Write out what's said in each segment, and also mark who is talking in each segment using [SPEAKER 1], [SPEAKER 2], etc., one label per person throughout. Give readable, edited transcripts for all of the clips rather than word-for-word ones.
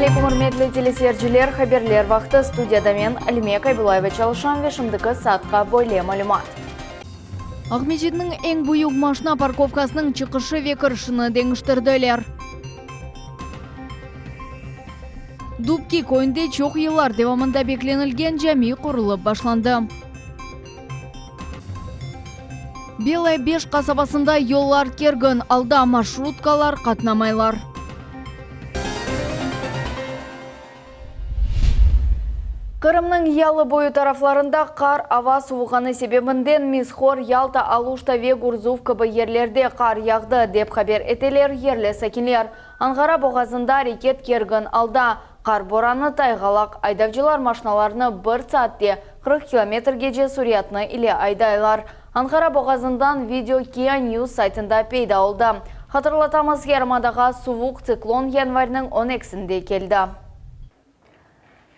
[SPEAKER 1] алейкум, урметтли телесерчилер, хаберлер вақты студияда мен Алимек Айбулаева чалышан вешімдікі саатқа бойле малюмат. Ақмешітнің ең бұйық машина парковкасының чықышы векіршіні деңіштірділер. Дубки койынде чоқ елар девамында бекленілген жами құрылып башланды. Белая Беш қасабасында yollar кергін, алда маршруткалар қатнамайлар. Қырымның ялы бойы тарафларында қар ава суығаны себебінден Мисхор, Ялта, Алушта ве Гурзув кыбы ерлерде қар яғды деп хабер етелер ерлі сәкенлер. Анғара боғазында рекет кергін алда қар бораны тайғалақ айдавчылар машиналарыны 1 саатте 40 километрге же суриятны иле айдайлар. Анғара боғазындан видео Kia News сайтында пейда олды. Хатырлатамыз ярмадаға суық циклон январның 12-сінде келді.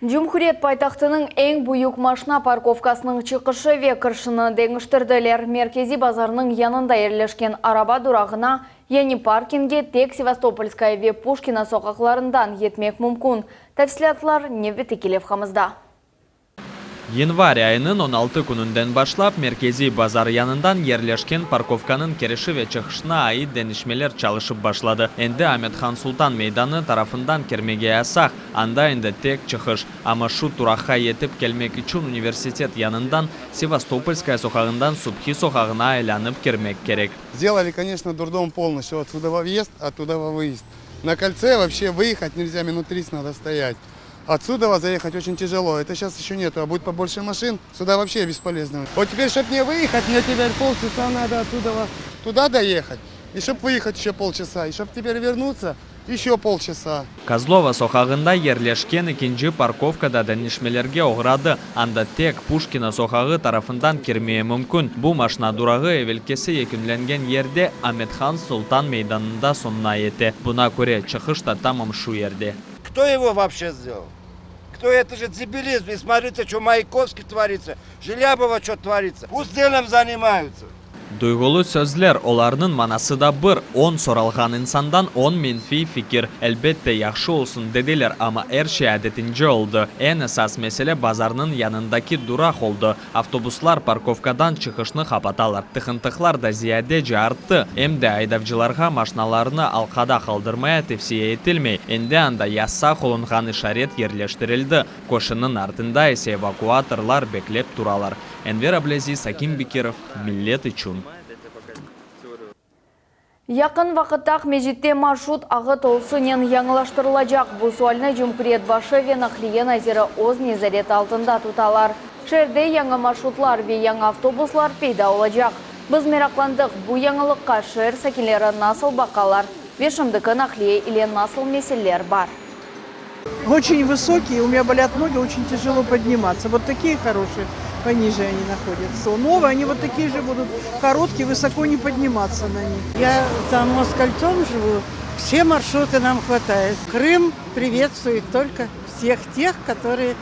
[SPEAKER 1] Жұмхурет пайтақтының ең бұйық машина парковкасының чықышы векіршіні деңіштірділер. Меркези базарының янында ерлешкен араба дұрағына, яни паркинге тек Севастопольская ве Пушкина соқақларындан етмек мүмкін. Тәфсілатлар невбеті келев қамызда.
[SPEAKER 2] Январь айының 16 күнінден башлап, Меркези базар янындан ерлешкен парковканын кереші ве чықышына айы денішмелер чалышып башлады. Энді Аметхан Султан мейданы тарафындан кермеге асақ, анда енді тек чықыш. Ама шу тураққа етіп келмек үшін университет янындан Севастопольская соқағындан Субхи соқағына айланып кермек керек.
[SPEAKER 3] Сделали, конечно, дурдом полностью. Отсюда во въезд, оттуда во выезд. На кольце вообще выехать нельзя, минут 30 надо стоять. Отсюда заехать очень тяжело. Это сейчас еще нету, а будет побольше машин. Сюда вообще бесполезно. Вот теперь, чтобы не выехать, мне теперь полчаса надо оттуда туда доехать. И чтобы выехать еще полчаса. И чтобы теперь вернуться, еще полчаса.
[SPEAKER 2] Козлова соқағында ерлешкен екінші парковкада дәнішмелерге оғырады. Анда тек Пушкина соқағы тарафындан кермее мүмкін. Бұл машина дұрағы евелкесі екінленген ерде Аметхан Султан мейданында сонна еті. Бұна көре чықышта тамам шу ерде.
[SPEAKER 4] Кто его вообще сделал? Кто это же дебилизм? И смотрите, что Маяковский творится, Желябова что творится. Пусть делом занимаются.
[SPEAKER 2] Дойғылы сөзлер оларының манасы да бір. 10 соралған инсандан 10 менфи фикір. Әлбетте яқшы олсын деделер, ама әрше әдетінже олды. Ән əsas меселе базарның янындаки дурақ олды. Автобуслар парковкадан чықышны қапаталар. Тықынтықлар да зияде жарытты. Әмді айдавчыларға машиналарыны алқада қалдырмая тепсие етілмей. Әнде анда ясса қолынған ишарет ерлештірілді. Кошының артында есе эвакуаторлар беклеп туралар. Энвер Аблези, Саким Бекиров, Миллет Ичун.
[SPEAKER 1] Яқын вақыттақ межетте маршрут ағы толсынен яңылаштырылacak. Бұл суалны Жұмхурет башы ве Нахлие Назиры Оз незарет алтында тұталар. Шерде яңы маршрутлар ве яңы автобуслар пейда олacak. Біз мерақландық бұл яңылыққа шер сәкелері насыл бақалар. Вешімдікі Нахлие или насыл меселер бар.
[SPEAKER 5] Очень высокие, у меня болят ноги, очень тяжело подниматься. Вот такие хорошие, пониже они находятся. Новые, они вот такие же будут короткие, высоко не подниматься на них.
[SPEAKER 6] Я за Москальцом живу, все маршруты нам хватает. Крым приветствует только всех тех, которые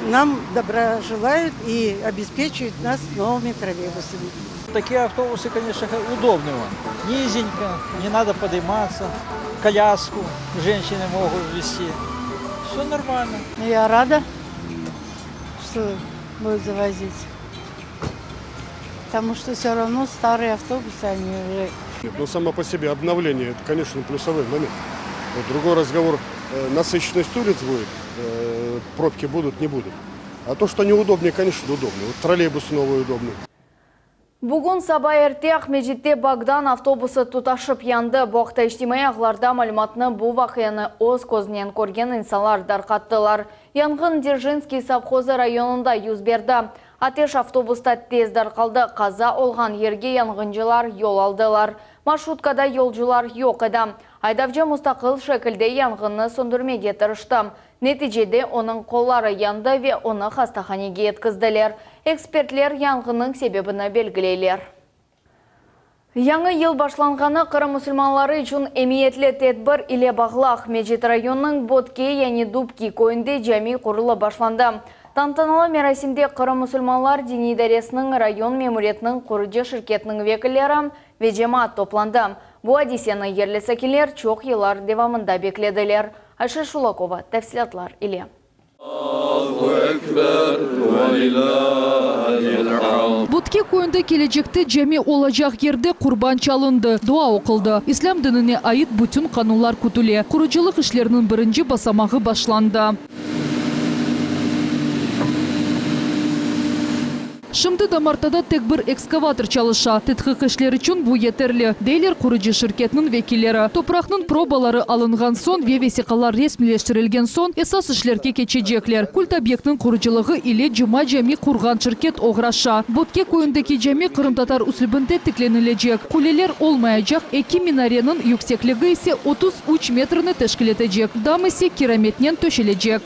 [SPEAKER 6] нам добра желают и обеспечивают нас новыми троллейбусами.
[SPEAKER 7] Такие автобусы, конечно, удобные. Низенько, не надо подниматься, коляску женщины могут вести. Все нормально.
[SPEAKER 6] Я рада, что будут завозить. Потому что все равно старые автобусы, они уже...
[SPEAKER 8] Но само по себе обновление, это, конечно, плюсовой момент. Вот другой разговор, насыщенность улиц будет, пробки будут, не будут. А то, что неудобнее, конечно, удобно. Вот троллейбусы новые удобные.
[SPEAKER 1] Бүгін саба әрте Ақмежетте Багдан автобусы тұташып янды. Боқта іштемей ағыларда малюматыны бұл вақияны оз көзінен көрген инсанлар дарқаттылар. Янгын Держинский совхозы районында юз берді. Атеш автобуста тез дарқалды. Қаза олған ерге янгынжылар yol алдылар. Маршруткада yolcular yok еді. Айдавжа мұстақыл шекілде янгынны сөндірмеге тырышты. Нәтижеде оның қоллары янды ве оны хастаханеге еткізділер. Экспертлер янгынның себебіні белгілейлер. Яңы ел башланғаны Қырым мұсылманлары үшін эмиетлі тедбір иле бағлақ. Межет районның Ботке яни Дубки койынде жами құрылы башланды. Тантаналы мерасимде Қырым мұсылманлар дини дәресінің район мемуретінің құрыжы шirketінің векілері ве жемаат топланды. Бу адисияны ерлі сәкелер чоқ елар девамында бекледілер. Айша Шулакова, тәфсилатлар иле.
[SPEAKER 9] Бутке көйінді келечекте жәме олажақ ерде құрбан чалынды, дуа оқылды. Ислам дініне айыт бүтін қанулар күтіле. Құрыжылық ішлерінің бірінші басамағы башланды. Шымды Дамартада тек бір экскаватор чалыша. Тетхық ішлер үшін бұл етерлі. Дейлер құрыжы шіркетінің векилері. Топрақның пробалары алынған сон, вевесиқалар ресмилештірілген сон, эсас ішлерге кечежеклер. Культ объектінің құрыжылығы иле жұма жәми құрған шіркет оғраша. Ботке көйіндекі жәми қырымтатар үсілбінде тікленілежек. Кулелер олмайажақ, эки минаренің юксеклігі есе 33 метріні тәшкілетежек. Дам есе кераметнен төшележек.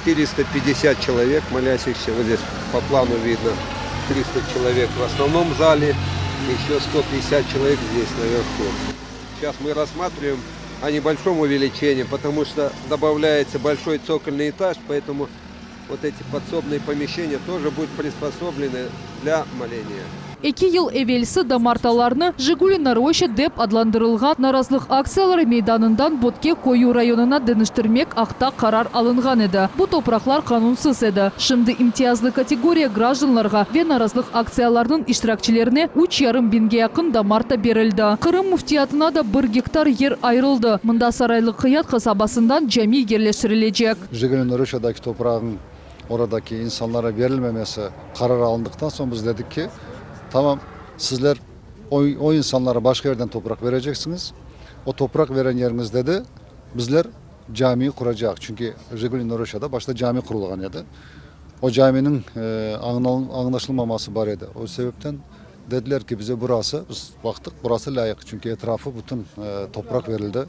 [SPEAKER 10] 450 человек молящихся, вот здесь по плану видно 300 человек в основном зале, еще 150 человек здесь наверху. Сейчас мы рассматриваем о небольшом увеличении, потому что добавляется большой цокольный этаж, поэтому вот эти подсобные помещения тоже будут приспособлены для моления.
[SPEAKER 9] 2 ел эвелсі Дамарталарны Жигули Наройша деп адландырылған наразылық акциялары мейданындан Ботке Кою районына дәніштірмек ақта қарар алынған еді. Бұл топрақлар қанунсыз еді. Шымды имтиязлы категория гражданларға ве наразылық акцияларының иштиракчилеріне 3,5 бинге яқын Дамарта берілді. Қырым муфтиятына да 1 гектар ер айырылды. Мұнда Сарайлы қият қасабасынан жами ерлештірілежек.
[SPEAKER 11] Жигули Наройшадaki toprağın oradaki insanlara verilmemesi karar alındıktan sonra biz dedik ki tamam, sizler o insanlara başka yerden toprak vereceksiniz. O toprak veren yerinizde de bizler camiyi kuracak. Çünkü Jiguli Noroşa'da başta cami kurulgan edi. O caminin anlaşılmaması var idi. O sebepten dediler ki bize burası, biz baktık burası layık. Çünkü etrafı bütün toprak verildi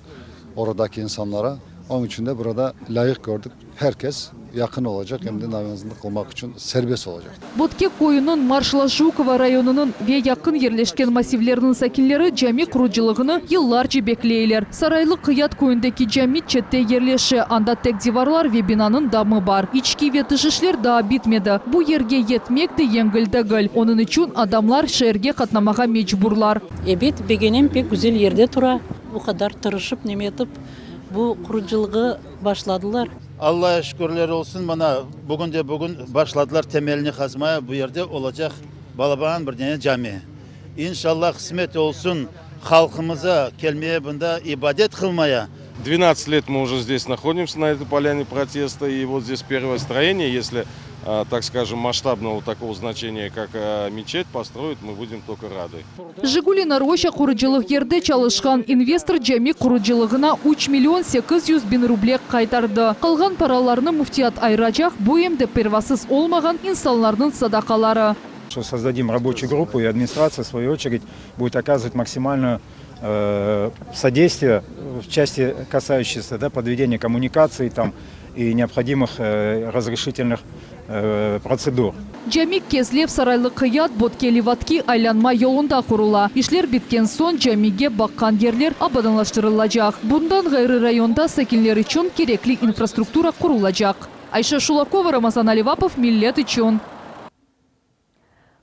[SPEAKER 11] oradaki insanlara. Onun için de burada layık gördük. Herkes yakın olacak hem de namazını kılmak için serbest olacak.
[SPEAKER 9] Ботке Коюнун Маршала-Жукова районунун ве якын ерлешкен массивлерінің сакинлері жами құручылығыны йылларчы беклейлер. Сарайлы қият көйіндекі жами четте ерлеші, анда тек диварлар ве бинанын дамы бар. Ички ве тышышлер да битмеді. Бу ерге етмекті еңгілдігіл. Onun üçün адамлар шерге қатнамаға мечбурлар.
[SPEAKER 12] Эбит бегенем пек güzel yerde тұра. Bu kadar tırışıp nemetip bu kuruculuğu başladılar.
[SPEAKER 13] Allah'a şükürler olsun, bana bugün başladılar temelini kazmaya, bu yerde olacak Balabağ'ın bir tane cami. İnşallah kısmet olsun halkımıza gelmeye, bunda ibadet kılmaya.
[SPEAKER 8] 12 лет мы уже здесь находимся, на этой поляне протеста, и вот здесь первое строение, если, так скажем, масштабного такого значения, как мечеть построить, мы будем только рады.
[SPEAKER 9] Жигули Наройша құрыжылық ерде чалышқан инвестор жами құрыжылығына 3 миллион 800 бин рублек қайтарды. Қалған параларны муфтият айрачақ, бұйымды первасыз олмаған инсанларының садақалары.
[SPEAKER 14] Создадим рабочую группу, и администрация, в свою очередь, будет оказывать максимальную содействие в части касающейся подведения коммуникаций и необходимых разрешительных процедур.
[SPEAKER 9] Жамик кезлев Сарайлы қият Ботке Ливатки айланма yolunda құрыла. Ишлер біткен сон жамиге баққан ерлер абаданлаштырылacak. Bundan ғайры районда сәкинлер үшін керекли инфраструктура құрылacak. Айша Шулакова, Рамазан Аливапов, Миллет үшін.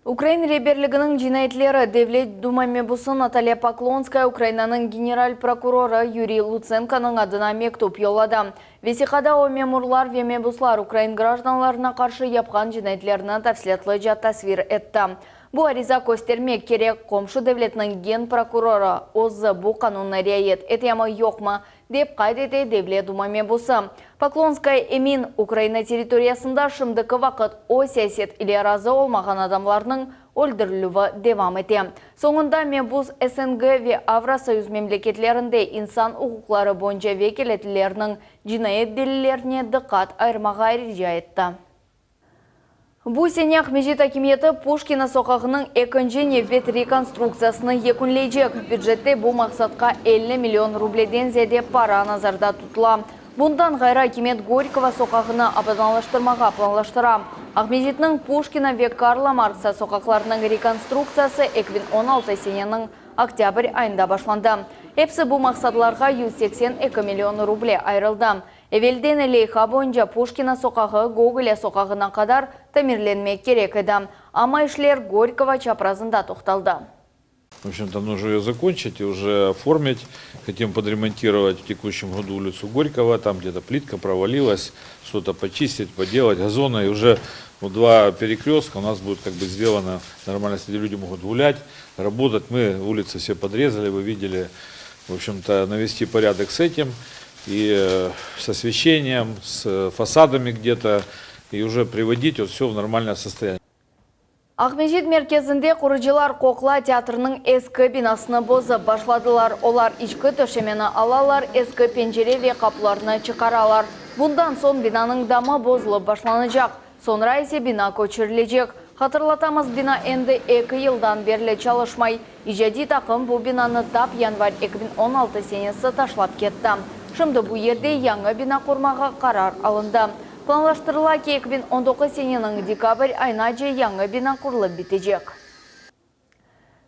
[SPEAKER 1] Украин реберлігінің жинайтлері Девлет Дума мебусы Наталья Поклонская Украинаның генераль прокуроры Юрий Луценконың адына мектуб yolladı. Весиқада о мемурлар ве мебуслар Украин гражданларына қаршы япқан жинайтлеріні тәфсилетлі тасвир етті. Бұл ариза көстермек керек комшу Девлетінің ген прокуроры Озы бұл қанунна рейет етемі йоқма деп қайдеті Девлет Дума мебусы. Поклонская Эмин Украина территориясында шымдықы вақыт о сәсет иле разы олмаған адамларының өлдірілуі девам ете. Соңында мебус СНГ ве Авросоюз мемлекетлерінде инсан ұқықлары бойынша векелетілерінің жинайет делілеріне дықат айырмаға рижа етті. Бұл сенях межет акиметі Пушкина соқағының екінші нефет реконструкциясыны екінлейжек. Бюджетте бұл мақсатқа 50 миллион рубледен зеде пара назарда тұтыла. Бұндан ғайра акимет Горького соқағыны абаданлаштырмаға планлаштыра. Ақмежетінің Пушкина ве Карла Маркса соқақларының реконструкциясы 2016 сененің октябрь айында башланды. Эпсі бұл мақсатларға 182 миллион рубле айрылды. Эвелден әлейха бойынша Пушкина соқағы Гоголя соқағына қадар тамирленмек керек еді. Ама ішлер Горького чапразында тоқталды.
[SPEAKER 15] В общем-то, нужно ее закончить и уже оформить. Хотим подремонтировать в текущем году улицу Горького, там где-то плитка провалилась, что-то почистить, поделать, газоны. И уже 2 перекрестка у нас будет как бы сделано нормально, где люди могут гулять, работать. Мы улицы все подрезали, вы видели, в общем-то, навести порядок с этим. И с освещением, с фасадами где-то, и уже приводить вот все в нормальное состояние.
[SPEAKER 1] Ақмешіт мерkezінде құрыжылар Қоқла театрының ескі бинасыны бозы башладылар. Олар ішкі төшемені алалар, ескі пенжере ве қапыларыны чықаралар. Бұндан сон бинаның дамы бозылы башланacak. Sonra ise bina көчірілежек. Hatırlatamız bina endi 2 yıldan beri çalışmay. İcadi takım bu binanı tap yanvar 2016 senesi taşlap ketті. Şimdi bu yerde yanı bina kurmağa karar alındı. Planlaştırıla ki 2019 senenin dekabr ayınaca yanı bina kurulup bitecek.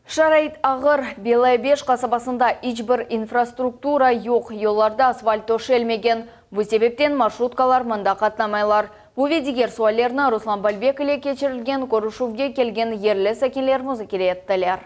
[SPEAKER 1] Şarayit ağır, Belay 5 kasabasında hiçbir infrastruktura yok. Yollarda asfalt döşelmegen. Bu sebepten marşrutkalar mında katlamaylar. Bu ve diğer suallarını Ruslan Balbek ile geçirilgen görüşüvge kelgen yerli sakinler müzakere ettiler.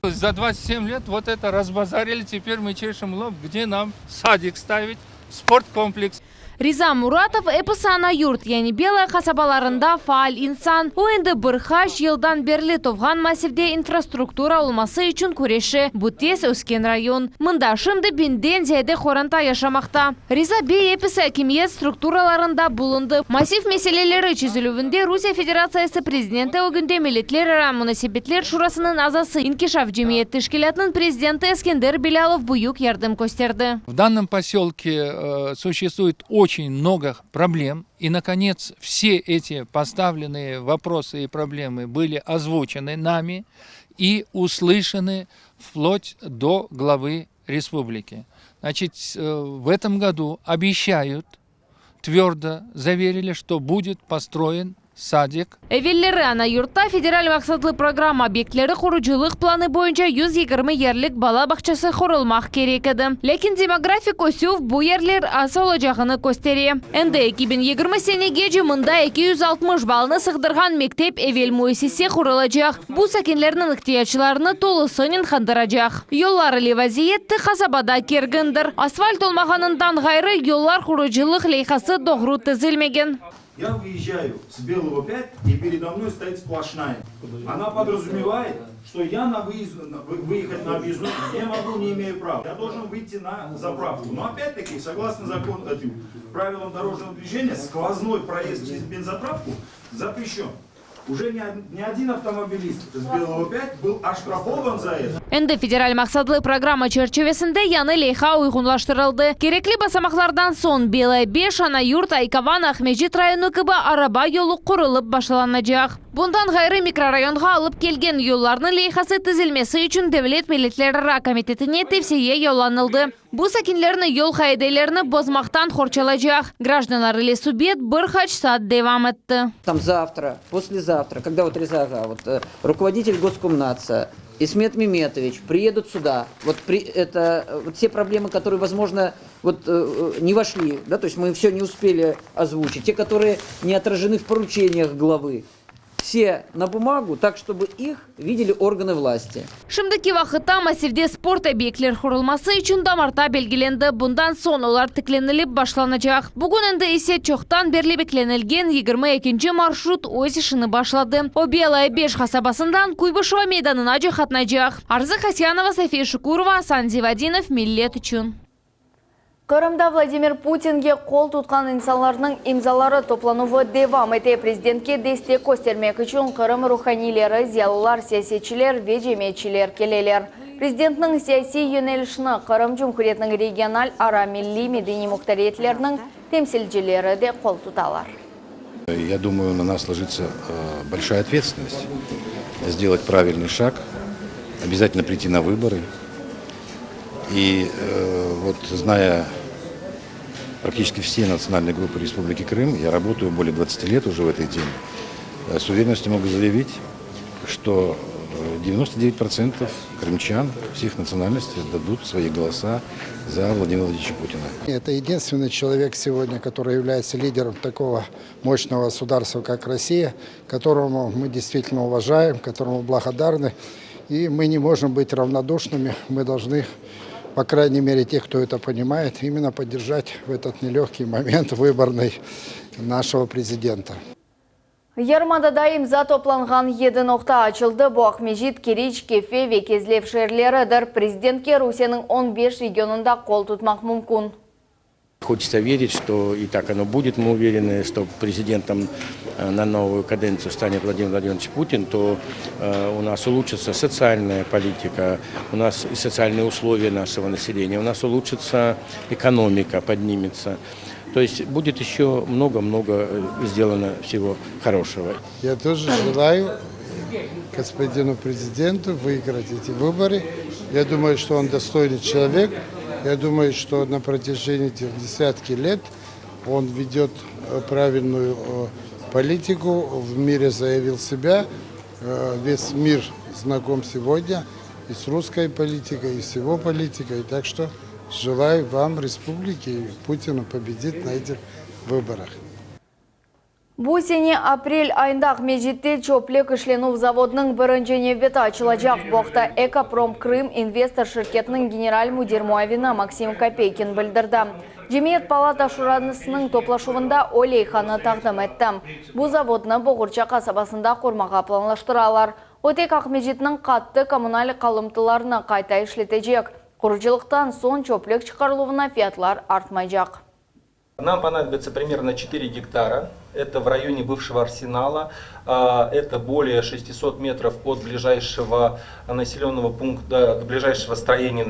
[SPEAKER 16] За 27 лет вот это разбазарили, теперь мы чешем лоб, где нам садик ставить, спорткомплекс.
[SPEAKER 17] Риза Муратов Эпысана юрт, яни Белая қасабаларында фаал инсан. О енді бір хаш елдан берлі товған массивде инфраструктура olması үшін көреші. Бұл тез өскен район. Мында шымды бенден зәйді хоранта яшамақта. Риза Бей Эпысы әкимиет структураларында бұлынды. Массив меселелері чүзілуінде Русия Федерациясы президенті өгінде милетлер ара мунасибетлер шурасының азасы инкишав жемиет тешкелятның президенті Эскендер Белялов бұйық ярдым көстерді.
[SPEAKER 16] В данном поселке существует очень много проблем. И, наконец, все эти поставленные вопросы и проблемы были озвучены нами и услышаны вплоть до главы республики. Значит, в этом году обещают, твердо заверили, что будет построен садик.
[SPEAKER 17] Эвеллері ана юртта федераль мақсатлы программа объектлері құружилық планы бойынша 120 ерлік бала бақшасы құрылмақ керек еді. Лекін демографик өсув бұл ерлер асы олажағыны көстере. Әнді 2020 сенеге жымында 260 балыны сығдырған мектеп Эвел муэсесе құрылacak. Бұл сәкенлерінің ұқтиячыларыны толысынын қандырacak. Yolları левазиетті қасабада кергіндір. Асфальт олмағанындан ғайры yollar құружилық лейхасы доғру тізілмеген.
[SPEAKER 18] Я выезжаю с Белого 5, и передо мной стоит сплошная. Она подразумевает, что я выехать на объездную не могу, не имею права. Я должен выйти на заправку. Но опять-таки, согласно правилам дорожного движения, сквозной проезд через бензоправку запрещен. Уже ни один автомобилист с Белого 5 был оштрафован за это.
[SPEAKER 17] Энди федераль мақсатлы программа черчевесінде яны лейха уйғынлаштырылды. Керекли басамақлардан сон Белая 5, Анаюрт, Айкаван, Ахмежит районы кыбы араба yolu құрылып башланacak. Bundan ғайры микрорайонға алып келген yollarны лейхасы тізілмесі үшін Devlet Milletleri Комитетіне тевсие yollanıldı. Bu sakinlerini yol қайдайларыны бозмақтан хорчалacak. Гражданлар или субъект бір хач саат девам етті.
[SPEAKER 19] Там завтра, послезавтра, когда вот Резага, руководитель Госкомнадса, Исмет Меметович приедут сюда. Вот все проблемы, которые, возможно, не вошли, да, то есть мы все не успели озвучить, те, которые не отражены в поручениях главы. Все на бумагу, так, чтобы их видели органы власти.
[SPEAKER 17] Шымдыки вақытта массивде спорт объектлер құрылмасы үшін дамарта белгіленді. Бұндан сон олар тікленіліп башланacak. Бүгін енді есе чоқтан берлі бекленілген 22 маршрут өз ішіні башлады. О Белая 5 қасабасындан Куйбышева мейданына жахатнacak. Арзы Хасянова, София Шукурова, Асан Зивадинов, Миллет үшін.
[SPEAKER 1] Қырымда Владимир Путинге қол тұтқан инсанларының имзалары топлануы девам ете. Президентке дестек көстермек үшін Қырым руханилері, зиялылар, саясетчілер, вежеметчілер келелер. Президентінің саяси yönelişini Қырым Жұмхуретінің региональ ара милли медени мұқтариетлерінің темсілчілері де қол тұталар.
[SPEAKER 20] Я думаю, на нас ложится большая ответственность сделать правильный шаг, обязательно прийти на выборы. И зная практически все национальные группы Республики Крым, я работаю более 20 лет уже в этой теме, с уверенностью могу заявить, что 99% крымчан всех национальностей дадут свои голоса за Владимира Владимировича Путина.
[SPEAKER 21] Это единственный человек сегодня, который является лидером такого мощного государства, как Россия, которому мы действительно уважаем, которому благодарны. И мы не можем быть равнодушными. Мы должны, по крайней мере, те, кто это понимает, именно поддержать в этот нелегкий момент выборный нашего президента.
[SPEAKER 1] Ярмадада имза топланған 7 нокта açıldı. Bu Ахмежит, Керич, Кефе ve Кезлев шерлеридер президентке Русияның 15 регионында қол tutmak мүмкін.
[SPEAKER 3] Хочется верить, что и так оно будет. Мы уверены, что президентом на новую каденцию станет Владимир Владимирович Путин, то у нас улучшится социальная политика, у нас и социальные условия нашего населения, у нас улучшится экономика, поднимется. То есть будет еще много-много сделано всего хорошего.
[SPEAKER 21] Я тоже желаю господину президенту выиграть эти выборы. Я думаю, что он достойный человек. Я думаю, что на протяжении этих десятки лет он ведет правильную политику, в мире заявил себя. Весь мир знаком сегодня и с русской политикой, и с его политикой. Так что желаю вам, республике, и Путину победить на этих выборах.
[SPEAKER 1] Бұл сене апрель айында Ахмежитте чоплек ішлену заводының бірінші небеті açılacak. Боқта Экопром Крым инвестор шirketінің генераль мудир муавина Максим Копейкин білдірді. Жемиет палата шуранысының топлашуында Олейханы тағдым етті. Бұл заводны Боғырча қасабасында құрмаға планлаштыралар. Отек Ахмежитінің қатты коммунали қалымтыларына қайта ішлетежек. Құрылжылықтан сон чоплек шығарылуына фиятлар артмайжақ.
[SPEAKER 22] Нам понадобится примерно 4 гектара. Это в районе бывшего арсенала. Это более 600 метров от ближайшего населенного пункта, ближайшего строения в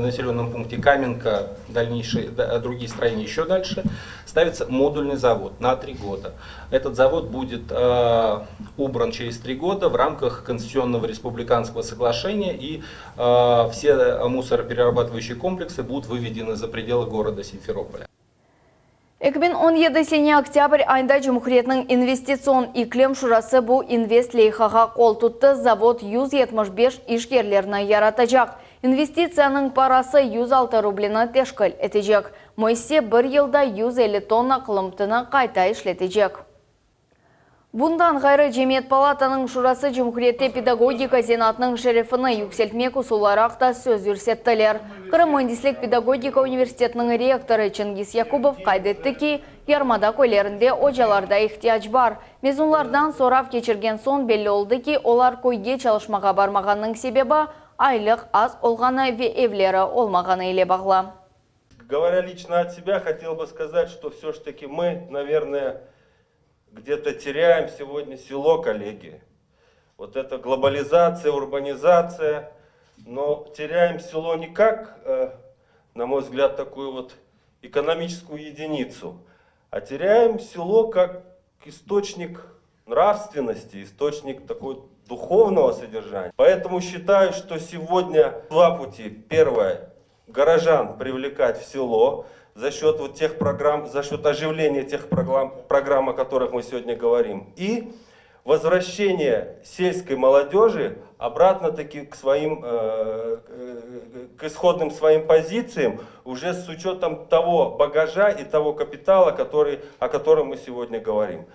[SPEAKER 22] населенном пункте Каменка, дальнейшие другие строения еще дальше. Ставится модульный завод на 3 года. Этот завод будет убран через 3 года в рамках конституционного республиканского соглашения, и все мусороперерабатывающие комплексы будут выведены за пределы города Симферополя.
[SPEAKER 1] 2017 октябрь айында Cumhuriyet'nin investitsion iklem şurası bu Investleyxaga qol tuttu. Zavod 175 işgerlerini yaratacak. Investitsiyanın parası 106 rublini teşkil etecek. Moise bir yılda 150 tonna qılımtını qayta işletecek. Bundan gayrı Cemiyet Palatanın şurası Cumhuriyet'te pedagogika senatının şerefini yükseltmek usullarak da söz yürsettiler. Kırım Mühendislik Pedagogika Üniversitetinin rektoru Çingiz Yakubov kaydetti ki, yarmada köylerinde hocalarda ihtiyaç var. Mezunlardan soraf geçirgen son belli oldu ki, olar köyge çalışmağa barmağanın sebebi aylık az olğanı ve evleri olmağanı ile bağlı.
[SPEAKER 23] Говоря лично от себя, хотел бы сказать, что все-таки мы, наверное, где-то теряем сегодня село, коллеги. Вот это глобализация, урбанизация, но теряем село не как, на мой взгляд, такую вот экономическую единицу, а теряем село как источник нравственности, источник такой духовного содержания. Поэтому считаю, что сегодня два пути. Первое, горожан привлекать в село, за счет вот тех программ, за счет оживления тех программ, о которых мы сегодня говорим, и возвращение сельской молодежи обратно-таки к своим, к исходным своим позициям, уже с учетом того багажа и того капитала, о котором мы сегодня говорим.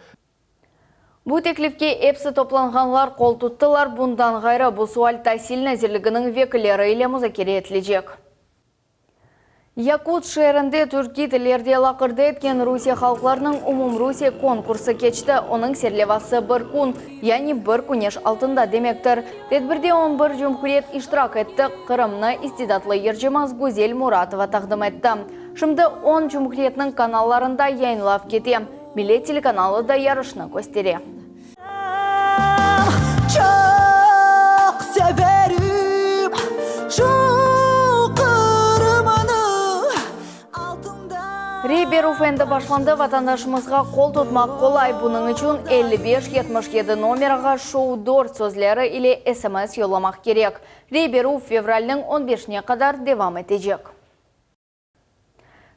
[SPEAKER 1] Bu teklifke hepsi toplanğanlar qol tuttular. Bundan gayrı bu sual tahsil nazirliginin vekilleri ile muzakere edilecek. Yakut şehrinde Türkiye tillerde laqırdı etken Rusiya halklarının umum Rusiya konkursu geçti. Onun serlevası bir kun, yani bir kuneş altında demektir. Tedbirde 11 Cumhuriyet iştirak etti. Kırım'ını istidatlı yercimiz Güzel Muratova taqdim etti. Şimdi 10 Cumhuriyet'nin kanallarında yayınlap keti. Millet teлеканалы da yarışını gösteri.
[SPEAKER 24] Çok severim,
[SPEAKER 1] Reyber Ufendi başlandı. Vatandaşımızga qol tutmak kolay. Bunun için 55-77 numaraga show 4 sözleri ile SMS yollamak gerek. Reyber Uf fevralning 15'ine kadar devam edecek.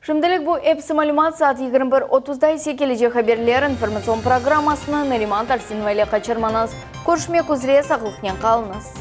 [SPEAKER 1] Şimdilik bu hepsi malumat saat 21:30'da gelecek haberler informasyon programmasını Neriman Tarsinova ile kaçırmanız. Görüşmek üzere, sağlıkla kalınız.